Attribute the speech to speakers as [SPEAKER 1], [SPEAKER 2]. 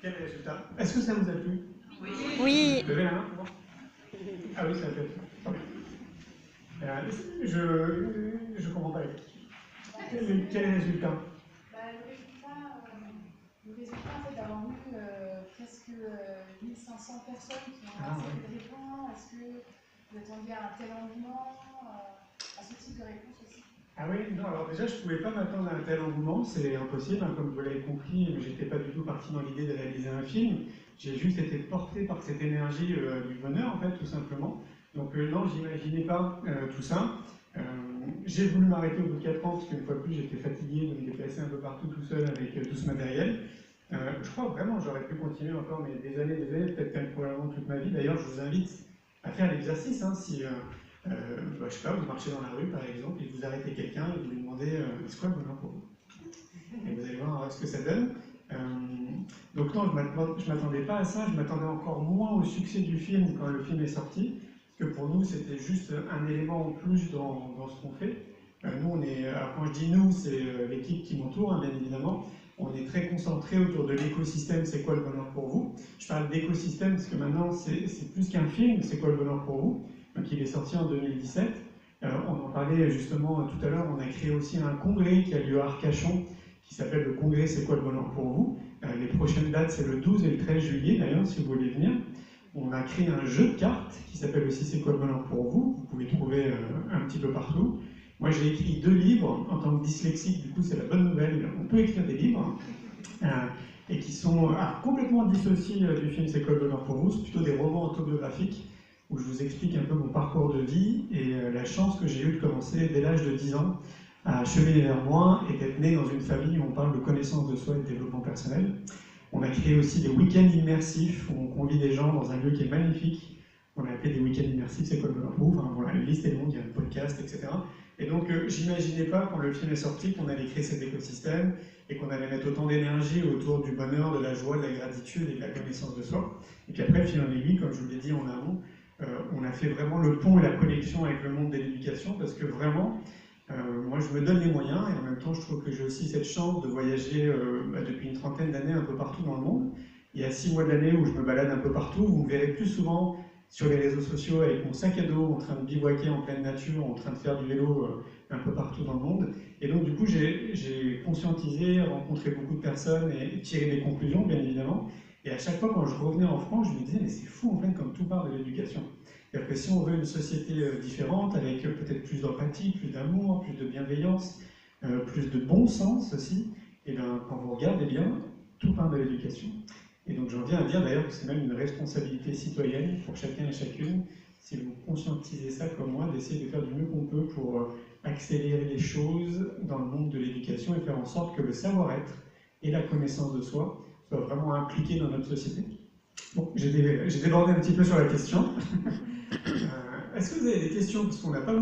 [SPEAKER 1] Quel résultat? Est-ce que ça vous a plu?
[SPEAKER 2] Oui.
[SPEAKER 1] Levez la main pour voir. Ah oui, ça a fait. Je comprends pas. Quel résultat?
[SPEAKER 3] Le résultat en fait, d'avoir eu presque 1500 personnes qui ont accepté des réponses, est-ce que vous attendiez à un tel engouement, à ce type de réponse aussi?
[SPEAKER 1] Ah oui, non, alors déjà je ne pouvais pas m'attendre à un tel engouement, c'est impossible, hein, comme vous l'avez compris, je n'étais pas du tout parti dans l'idée de réaliser un film, j'ai juste été porté par cette énergie du bonheur en fait, tout simplement. Donc non, j'imaginais pas tout ça. J'ai voulu m'arrêter au bout de 4 ans, parce qu'une fois de plus j'étais fatigué de me déplacer un peu partout tout seul avec tout ce matériel. Je crois vraiment que j'aurais pu continuer encore mais des années, peut-être même probablement toute ma vie. D'ailleurs, je vous invite à faire l'exercice, hein, si... je sais pas, vous marchez dans la rue par exemple et vous arrêtez quelqu'un et vous lui demandez c'est quoi le bonheur pour vous? Et vous allez voir ce que ça donne. Donc non, je ne m'attendais pas à ça, je m'attendais encore moins au succès du film quand le film est sorti, parce que pour nous c'était juste un élément en plus dans ce qu'on fait. Nous on est, alors quand je dis nous, c'est l'équipe qui m'entoure, hein, bien évidemment. On est très concentré autour de l'écosystème C'est quoi le bonheur pour vous? Je parle d'écosystème parce que maintenant c'est plus qu'un film, C'est quoi le bonheur pour vous? Donc il est sorti en 2017. On en parlait justement tout à l'heure, on a créé aussi un congrès qui a lieu à Arcachon, qui s'appelle le congrès C'est quoi le bonheur pour vous? Les prochaines dates, c'est le 12 et le 13 juillet d'ailleurs, si vous voulez venir. On a créé un jeu de cartes qui s'appelle aussi C'est quoi le bonheur pour vous? Vous pouvez trouver un petit peu partout. Moi j'ai écrit 2 livres, en tant que dyslexique, du coup c'est la bonne nouvelle, on peut écrire des livres, et qui sont complètement dissociés du film C'est quoi le bonheur pour vous? C'est plutôt des romans autobiographiques, où je vous explique un peu mon parcours de vie et la chance que j'ai eue de commencer dès l'âge de 10 ans à cheminer vers moi et d'être né dans une famille où on parle de connaissance de soi et de développement personnel. On a créé aussi des week-ends immersifs où on convie des gens dans un lieu qui est magnifique. On a appelé des week-ends immersifs, C'est quoi le bonheur pour vous? Enfin, voilà, la liste est longue, il y a un podcast, etc. Et donc, j'imaginais pas, quand le film est sorti, qu'on allait créer cet écosystème et qu'on allait mettre autant d'énergie autour du bonheur, de la joie, de la gratitude et de la connaissance de soi. Et puis après, fil en aiguille, comme je vous l'ai dit en amont, on a fait vraiment le pont et la connexion avec le monde de l'éducation parce que vraiment, moi je me donne les moyens et en même temps je trouve que j'ai aussi cette chance de voyager depuis une trentaine d'années un peu partout dans le monde. Il y a 6 mois de l'année où je me balade un peu partout, vous me verrez plus souvent sur les réseaux sociaux avec mon sac à dos en train de bivouaquer en pleine nature, en train de faire du vélo un peu partout dans le monde. Et donc du coup j'ai conscientisé, rencontré beaucoup de personnes et tiré des conclusions bien évidemment. Et à chaque fois, quand je revenais en France, je me disais, mais c'est fou en fait, comme tout part de l'éducation. C'est-à-dire que si on veut une société différente, avec peut-être plus d'empathie, plus d'amour, plus de bienveillance, plus de bon sens aussi, et bien quand vous regardez bien, tout part de l'éducation. Et donc j'en viens à dire d'ailleurs que c'est même une responsabilité citoyenne pour chacun et chacune, si vous conscientisez ça comme moi, d'essayer de faire du mieux qu'on peut pour accélérer les choses dans le monde de l'éducation et faire en sorte que le savoir-être et la connaissance de soi soient vraiment impliqués dans notre société. Bon, j'ai débordé un petit peu sur la question. Est-ce que vous avez des questions? Parce qu'on n'a pas